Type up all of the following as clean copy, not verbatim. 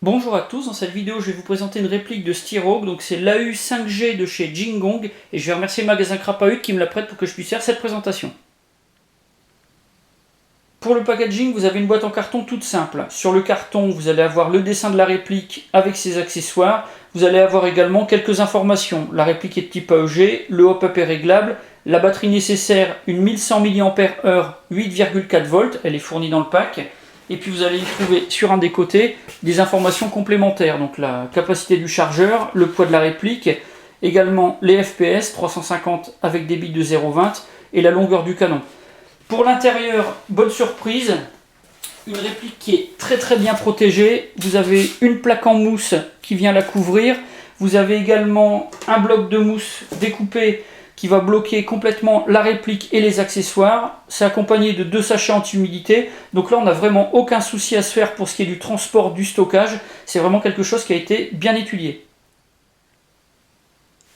Bonjour à tous, dans cette vidéo je vais vous présenter une réplique de Styrogue, donc c'est l'AU 5G de chez Jingong et je vais remercier le magasin Crapahut qui me la prête pour que je puisse faire cette présentation. Pour le packaging, vous avez une boîte en carton toute simple. Sur le carton, vous allez avoir le dessin de la réplique avec ses accessoires. Vous allez avoir également quelques informations. La réplique est de type AEG, le hop-up est réglable, la batterie nécessaire, une 1100 mAh, 8,4 volts, elle est fournie dans le pack. Et puis vous allez y trouver sur un des côtés des informations complémentaires, donc la capacité du chargeur, le poids de la réplique, également les FPS 350 avec des bits de 0,20 et la longueur du canon. Pour l'intérieur, bonne surprise, une réplique qui est très bien protégée. Vous avez une plaque en mousse qui vient la couvrir. Vous avez également un bloc de mousse découpé qui va bloquer complètement la réplique et les accessoires. C'est accompagné de 2 sachets anti-humidité. Donc là, on n'a vraiment aucun souci à se faire pour ce qui est du transport, du stockage. C'est vraiment quelque chose qui a été bien étudié.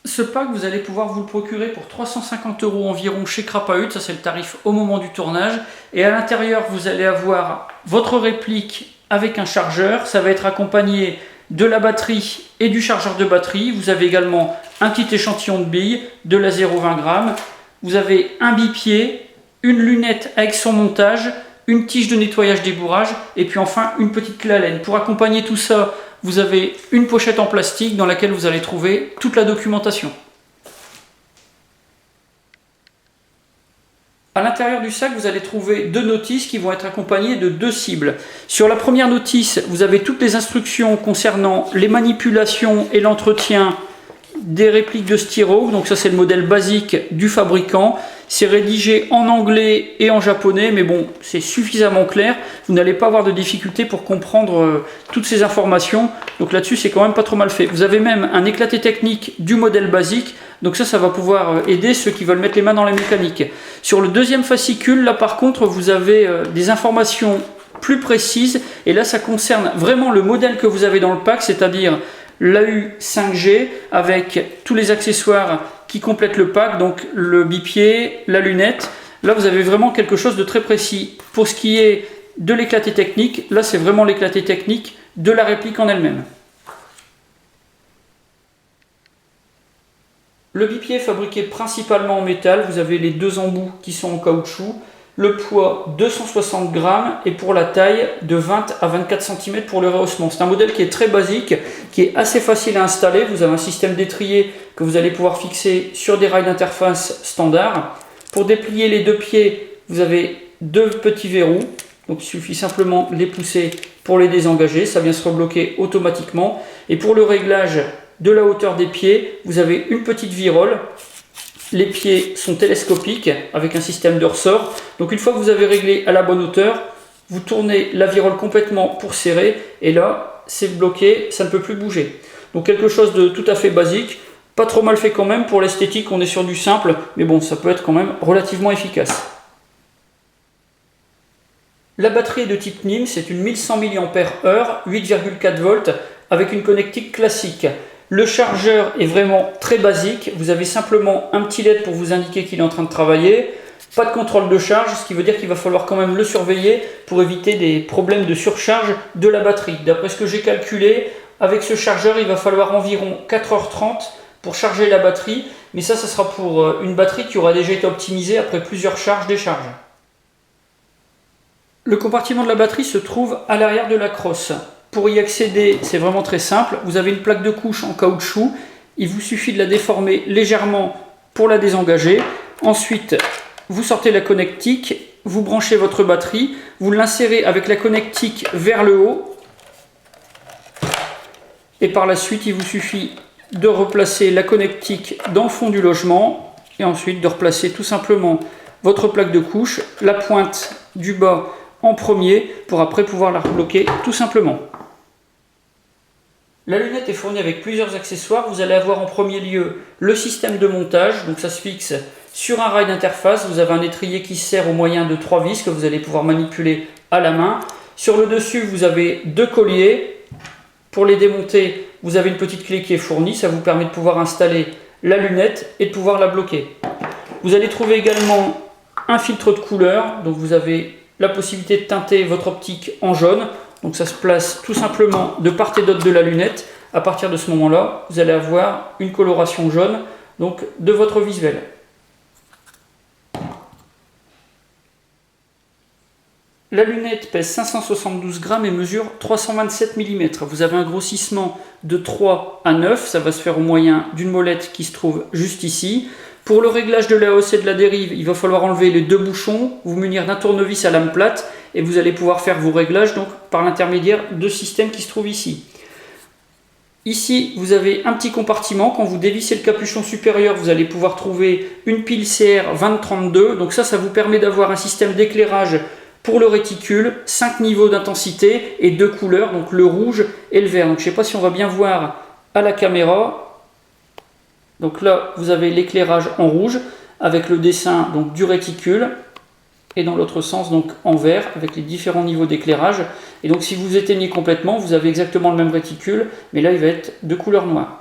Ce pack, vous allez pouvoir vous le procurer pour 350 € environ chez Crapahut. Ça, c'est le tarif au moment du tournage. Et à l'intérieur, vous allez avoir votre réplique avec un chargeur. Ça va être accompagné de la batterie et du chargeur de batterie. Vous avez également un petit échantillon de billes, de la 0,20 g. Vous avez un bipied, une lunette avec son montage, une tige de nettoyage des bourrages et puis enfin une petite clé à laine. Pour accompagner tout ça, vous avez une pochette en plastique dans laquelle vous allez trouver toute la documentation. À l'intérieur du sac, vous allez trouver 2 notices qui vont être accompagnées de 2 cibles. Sur la première notice, vous avez toutes les instructions concernant les manipulations et l'entretien des répliques de Styrogue. Donc ça, c'est le modèle basique du fabricant. C'est rédigé en anglais et en japonais, mais bon, c'est suffisamment clair. Vous n'allez pas avoir de difficulté pour comprendre toutes ces informations. Donc là-dessus, c'est quand même pas trop mal fait. Vous avez même un éclaté technique du modèle basique. Donc ça va pouvoir aider ceux qui veulent mettre les mains dans la mécanique. Sur le deuxième fascicule, là par contre, vous avez des informations plus précises. Et là, ça concerne vraiment le modèle que vous avez dans le pack, c'est-à-dire l'AU 5G avec tous les accessoires qui complètent le pack, donc le bipied, la lunette. Là, vous avez vraiment quelque chose de très précis. Pour ce qui est de l'éclaté technique, là, c'est vraiment l'éclaté technique de la réplique en elle-même. Le bipied est fabriqué principalement en métal. Vous avez les 2 embouts qui sont en caoutchouc. Le poids 260 g et pour la taille de 20 à 24 cm pour le rehaussement. C'est un modèle qui est très basique, qui est assez facile à installer. Vous avez un système d'étrier que vous allez pouvoir fixer sur des rails d'interface standard. Pour déplier les 2 pieds, vous avez 2 petits verrous. Donc il suffit simplement de les pousser pour les désengager. Ça vient se rebloquer automatiquement. Et pour le réglage de la hauteur des pieds, vous avez une petite virole. Les pieds sont télescopiques avec un système de ressort. Donc une fois que vous avez réglé à la bonne hauteur, vous tournez la virole complètement pour serrer et là c'est bloqué, ça ne peut plus bouger. Donc quelque chose de tout à fait basique, pas trop mal fait quand même. Pour l'esthétique, on est sur du simple, mais bon, ça peut être quand même relativement efficace. La batterie est de type NIM, c'est une 1100 mAh, 8,4 volts avec une connectique classique. Le chargeur est vraiment très basique. Vous avez simplement un petit LED pour vous indiquer qu'il est en train de travailler. Pas de contrôle de charge, ce qui veut dire qu'il va falloir quand même le surveiller pour éviter des problèmes de surcharge de la batterie. D'après ce que j'ai calculé, avec ce chargeur, il va falloir environ 4h30 pour charger la batterie. Mais ça sera pour une batterie qui aura déjà été optimisée après plusieurs charges-décharges. Le compartiment de la batterie se trouve à l'arrière de la crosse. Pour y accéder, c'est vraiment très simple. Vous avez une plaque de couche en caoutchouc. Il vous suffit de la déformer légèrement pour la désengager. Ensuite, vous sortez la connectique, vous branchez votre batterie, vous l'insérez avec la connectique vers le haut. Et par la suite, il vous suffit de replacer la connectique dans le fond du logement. Et ensuite, de replacer tout simplement votre plaque de couche, la pointe du bas en premier, pour après pouvoir la rebloquer tout simplement. La lunette est fournie avec plusieurs accessoires. Vous allez avoir en premier lieu le système de montage. Donc ça se fixe sur un rail d'interface. Vous avez un étrier qui sert au moyen de 3 vis que vous allez pouvoir manipuler à la main. Sur le dessus, vous avez 2 colliers. Pour les démonter, vous avez une petite clé qui est fournie. Ça vous permet de pouvoir installer la lunette et de pouvoir la bloquer. Vous allez trouver également un filtre de couleur. Donc vous avez la possibilité de teinter votre optique en jaune. Donc ça se place tout simplement de part et d'autre de la lunette. À partir de ce moment-là, vous allez avoir une coloration jaune donc, de votre visuel. La lunette pèse 572 grammes et mesure 327 mm. Vous avez un grossissement de 3 à 9, ça va se faire au moyen d'une molette qui se trouve juste ici. Pour le réglage de la hausse et de la dérive, il va falloir enlever les deux bouchons, vous munir d'un tournevis à lame plate et vous allez pouvoir faire vos réglages donc, par l'intermédiaire de systèmes qui se trouvent ici. Ici, vous avez un petit compartiment. Quand vous dévissez le capuchon supérieur, vous allez pouvoir trouver une pile CR 2032. Donc ça vous permet d'avoir un système d'éclairage pour le réticule, 5 niveaux d'intensité et 2 couleurs, donc le rouge et le vert. Donc je ne sais pas si on va bien voir à la caméra. Donc là, vous avez l'éclairage en rouge avec le dessin donc, du réticule et dans l'autre sens donc en vert avec les différents niveaux d'éclairage. Et donc si vous éteignez complètement, vous avez exactement le même réticule, mais là il va être de couleur noire.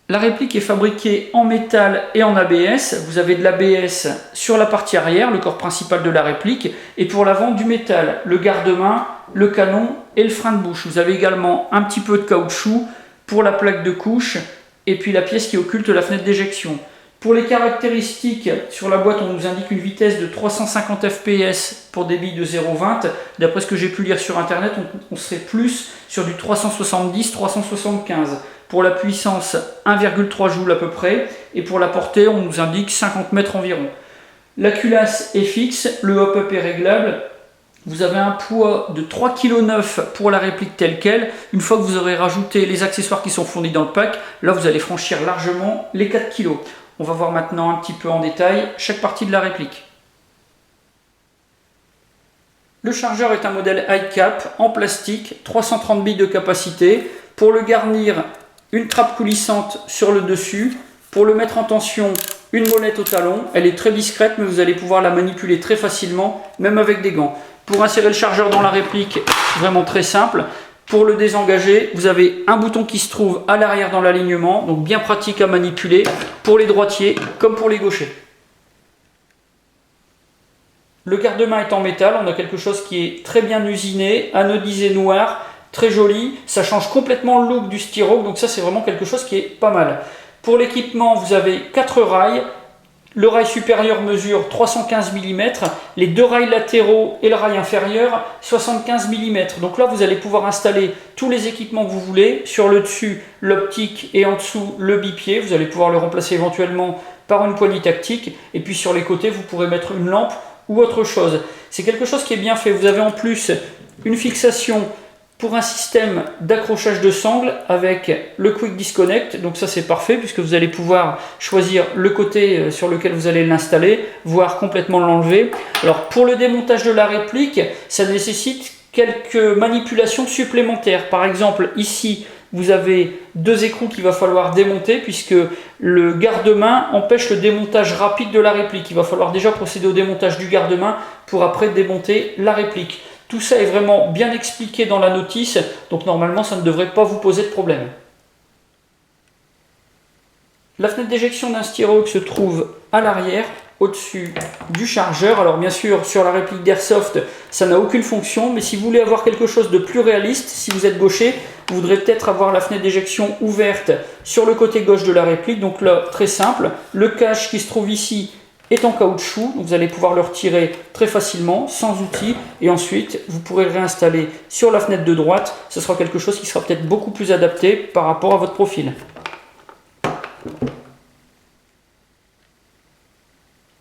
La réplique est fabriquée en métal et en ABS. Vous avez de l'ABS sur la partie arrière, le corps principal de la réplique, et pour l'avant du métal, le garde-main, le canon et le frein de bouche. Vous avez également un petit peu de caoutchouc pour la plaque de couche et puis la pièce qui occulte la fenêtre d'éjection. Pour les caractéristiques, sur la boîte, on nous indique une vitesse de 350 fps pour des billes de 0,20. D'après ce que j'ai pu lire sur internet, on serait plus sur du 370-375. Pour la puissance, 1,3 joules à peu près. Et pour la portée, on nous indique 50 mètres environ. La culasse est fixe, le hop-up est réglable. Vous avez un poids de 3,9 kg pour la réplique telle qu'elle. Une fois que vous aurez rajouté les accessoires qui sont fournis dans le pack, là vous allez franchir largement les 4 kg. On va voir maintenant un petit peu en détail chaque partie de la réplique. Le chargeur est un modèle high cap en plastique, 330 billes de capacité. Pour le garnir, une trappe coulissante sur le dessus. Pour le mettre en tension, une molette au talon. Elle est très discrète, mais vous allez pouvoir la manipuler très facilement, même avec des gants. Pour insérer le chargeur dans la réplique, vraiment très simple. Pour le désengager, vous avez un bouton qui se trouve à l'arrière dans l'alignement, donc bien pratique à manipuler pour les droitiers comme pour les gauchers. Le garde-main est en métal, on a quelque chose qui est très bien usiné, anodisé noir, très joli. Ça change complètement le look du styro, donc ça c'est vraiment quelque chose qui est pas mal. Pour l'équipement, vous avez 4 rails. Le rail supérieur mesure 315 mm, les 2 rails latéraux et le rail inférieur 75 mm. Donc là, vous allez pouvoir installer tous les équipements que vous voulez. Sur le dessus, l'optique et en dessous, le bipied. Vous allez pouvoir le remplacer éventuellement par une poignée tactique. Et puis sur les côtés, vous pourrez mettre une lampe ou autre chose. C'est quelque chose qui est bien fait. Vous avez en plus une fixation pour un système d'accrochage de sangle avec le Quick Disconnect. Donc ça c'est parfait puisque vous allez pouvoir choisir le côté sur lequel vous allez l'installer, voire complètement l'enlever. Alors pour le démontage de la réplique, ça nécessite quelques manipulations supplémentaires. Par exemple ici, vous avez 2 écrous qu'il va falloir démonter puisque le garde-main empêche le démontage rapide de la réplique. Il va falloir déjà procéder au démontage du garde-main pour après démonter la réplique. Tout ça est vraiment bien expliqué dans la notice, donc normalement ça ne devrait pas vous poser de problème. La fenêtre d'éjection d'un Styrohawk se trouve à l'arrière, au-dessus du chargeur. Alors bien sûr, sur la réplique d'Airsoft, ça n'a aucune fonction, mais si vous voulez avoir quelque chose de plus réaliste, si vous êtes gaucher, vous voudrez peut-être avoir la fenêtre d'éjection ouverte sur le côté gauche de la réplique. Donc là, très simple, le cache qui se trouve ici est en caoutchouc, donc vous allez pouvoir le retirer très facilement, sans outil, et ensuite vous pourrez le réinstaller sur la fenêtre de droite. Ce sera quelque chose qui sera peut-être beaucoup plus adapté par rapport à votre profil.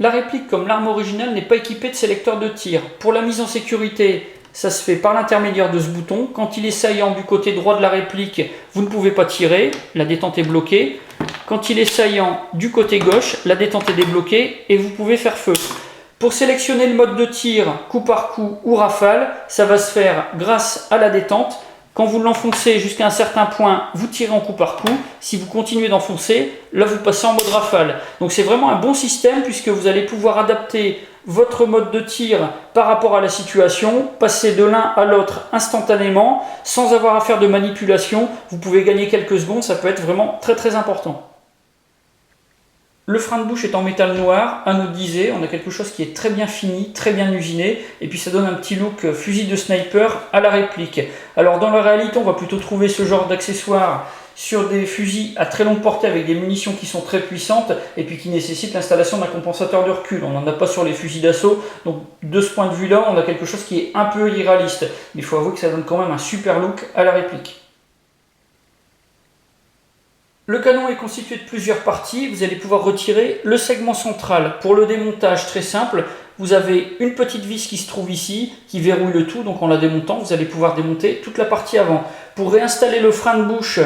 La réplique, comme l'arme originale, n'est pas équipée de sélecteur de tir. Pour la mise en sécurité, ça se fait par l'intermédiaire de ce bouton. Quand il est saillant du côté droit de la réplique, vous ne pouvez pas tirer, la détente est bloquée. Quand il est saillant du côté gauche, la détente est débloquée et vous pouvez faire feu. Pour sélectionner le mode de tir, coup par coup ou rafale, ça va se faire grâce à la détente. Quand vous l'enfoncez jusqu'à un certain point, vous tirez en coup par coup. Si vous continuez d'enfoncer, là vous passez en mode rafale. Donc c'est vraiment un bon système puisque vous allez pouvoir adapter votre mode de tir par rapport à la situation, passer de l'un à l'autre instantanément, sans avoir à faire de manipulation. Vous pouvez gagner quelques secondes, ça peut être vraiment très important. Le frein de bouche est en métal noir, anodisé, on a quelque chose qui est très bien fini, très bien usiné, et puis ça donne un petit look fusil de sniper à la réplique. Alors dans la réalité, on va plutôt trouver ce genre d'accessoires sur des fusils à très longue portée avec des munitions qui sont très puissantes et puis qui nécessitent l'installation d'un compensateur de recul. On n'en a pas sur les fusils d'assaut, donc de ce point de vue-là, on a quelque chose qui est un peu irréaliste. Mais il faut avouer que ça donne quand même un super look à la réplique. Le canon est constitué de plusieurs parties, vous allez pouvoir retirer le segment central. Pour le démontage, très simple, vous avez une petite vis qui se trouve ici, qui verrouille le tout, donc en la démontant, vous allez pouvoir démonter toute la partie avant. Pour réinstaller le frein de bouche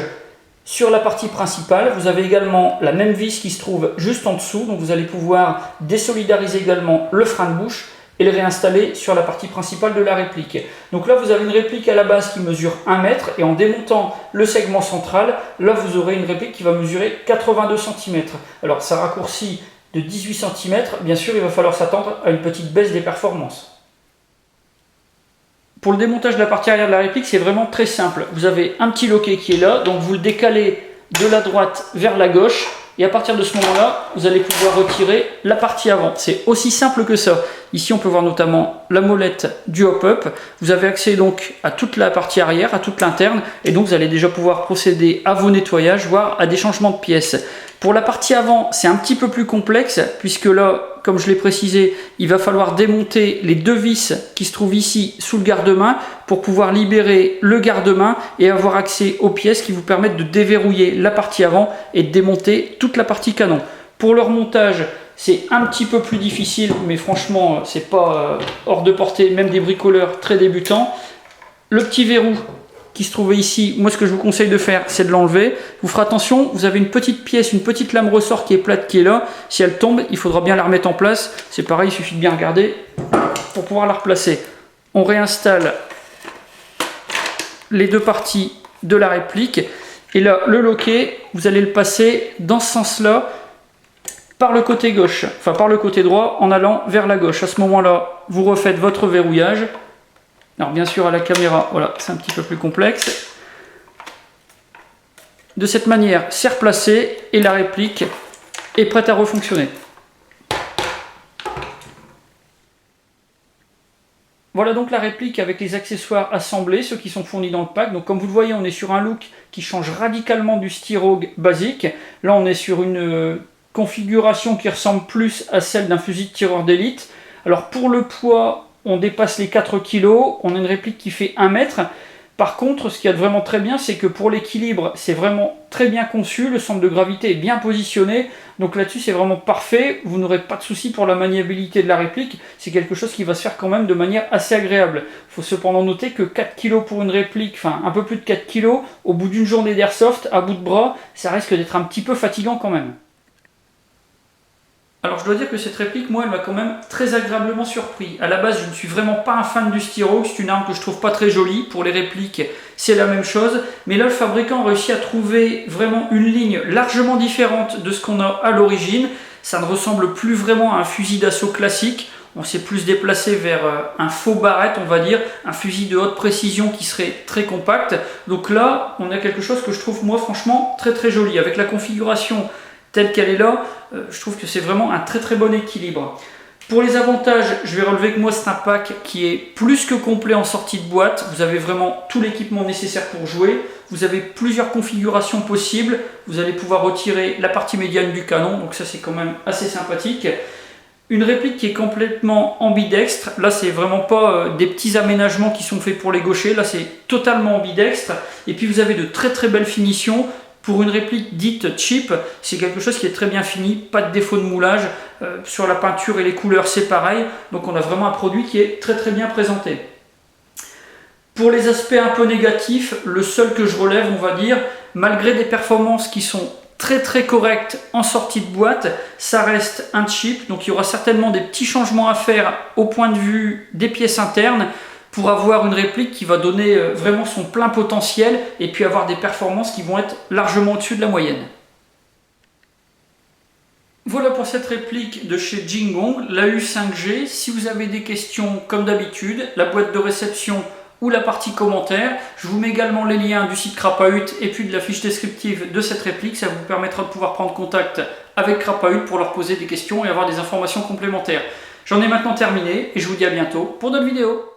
sur la partie principale, vous avez également la même vis qui se trouve juste en dessous, donc vous allez pouvoir désolidariser également le frein de bouche et le réinstaller sur la partie principale de la réplique. Donc là vous avez une réplique à la base qui mesure 1 mètre et en démontant le segment central, là vous aurez une réplique qui va mesurer 82 cm. Alors ça raccourcit de 18 cm, bien sûr il va falloir s'attendre à une petite baisse des performances. Pour le démontage de la partie arrière de la réplique, c'est vraiment très simple. Vous avez un petit loquet qui est là, donc vous le décalez de la droite vers la gauche. Et à partir de ce moment-là, vous allez pouvoir retirer la partie avant. C'est aussi simple que ça. Ici, on peut voir notamment la molette du hop-up. Vous avez accès donc à toute la partie arrière, à toute l'interne. Et donc, vous allez déjà pouvoir procéder à vos nettoyages, voire à des changements de pièces. Pour la partie avant, c'est un petit peu plus complexe, puisque là, comme je l'ai précisé, il va falloir démonter les deux vis qui se trouvent ici sous le garde-main pour pouvoir libérer le garde-main et avoir accès aux pièces qui vous permettent de déverrouiller la partie avant et de démonter toute la partie canon. Pour le remontage, c'est un petit peu plus difficile, mais franchement, c'est pas hors de portée, même des bricoleurs très débutants. Le petit verrou qui se trouvait ici, moi ce que je vous conseille de faire, c'est de l'enlever. Vous ferez attention, vous avez une petite pièce, une petite lame ressort qui est plate qui est là. Si elle tombe, il faudra bien la remettre en place. C'est pareil, il suffit de bien regarder pour pouvoir la replacer. On réinstalle les deux parties de la réplique. Et là, le loquet, vous allez le passer dans ce sens-là, par le côté gauche, enfin par le côté droit, en allant vers la gauche. À ce moment-là, vous refaites votre verrouillage. Alors bien sûr à la caméra, voilà, c'est un petit peu plus complexe. De cette manière, c'est replacé et la réplique est prête à refonctionner. Voilà donc la réplique avec les accessoires assemblés, ceux qui sont fournis dans le pack. Donc comme vous le voyez, on est sur un look qui change radicalement du Styrogue basique. Là on est sur une configuration qui ressemble plus à celle d'un fusil de tireur d'élite. Alors pour le poids, on dépasse les 4 kg, on a une réplique qui fait 1 mètre. Par contre, ce qu'il y a de vraiment très bien, c'est que pour l'équilibre, c'est vraiment très bien conçu, le centre de gravité est bien positionné, donc là-dessus c'est vraiment parfait, vous n'aurez pas de souci pour la maniabilité de la réplique, c'est quelque chose qui va se faire quand même de manière assez agréable. Il faut cependant noter que 4 kg pour une réplique, enfin un peu plus de 4 kg, au bout d'une journée d'airsoft, à bout de bras, ça risque d'être un petit peu fatigant quand même. Alors je dois dire que cette réplique, moi, elle m'a quand même très agréablement surpris. À la base, je ne suis vraiment pas un fan du Styrogue, c'est une arme que je trouve pas très jolie. Pour les répliques, c'est la même chose. Mais là, le fabricant a réussi à trouver vraiment une ligne largement différente de ce qu'on a à l'origine. Ça ne ressemble plus vraiment à un fusil d'assaut classique. On s'est plus déplacé vers un faux barrette, on va dire, un fusil de haute précision qui serait très compact. Donc là, on a quelque chose que je trouve, moi, franchement, très très joli. Avec la configuration telle qu'elle est là, je trouve que c'est vraiment un très très bon équilibre. Pour les avantages, je vais relever que moi c'est un pack qui est plus que complet en sortie de boîte. Vous avez vraiment tout l'équipement nécessaire pour jouer. Vous avez plusieurs configurations possibles. Vous allez pouvoir retirer la partie médiane du canon, donc ça c'est quand même assez sympathique. Une réplique qui est complètement ambidextre. Là c'est vraiment pas des petits aménagements qui sont faits pour les gauchers. Là c'est totalement ambidextre. Et puis vous avez de très très belles finitions. Pour une réplique dite cheap, c'est quelque chose qui est très bien fini, pas de défaut de moulage. Sur la peinture et les couleurs, c'est pareil. Donc on a vraiment un produit qui est très très bien présenté. Pour les aspects un peu négatifs, le seul que je relève, on va dire, malgré des performances qui sont très très correctes en sortie de boîte, ça reste un cheap. Donc il y aura certainement des petits changements à faire au point de vue des pièces internes, pour avoir une réplique qui va donner vraiment son plein potentiel et puis avoir des performances qui vont être largement au-dessus de la moyenne. Voilà pour cette réplique de chez Jingong, la U5G. Si vous avez des questions, comme d'habitude, la boîte de réception ou la partie commentaires. Je vous mets également les liens du site Crapahut et puis de la fiche descriptive de cette réplique. Ça vous permettra de pouvoir prendre contact avec Crapahut pour leur poser des questions et avoir des informations complémentaires. J'en ai maintenant terminé et je vous dis à bientôt pour d'autres vidéos.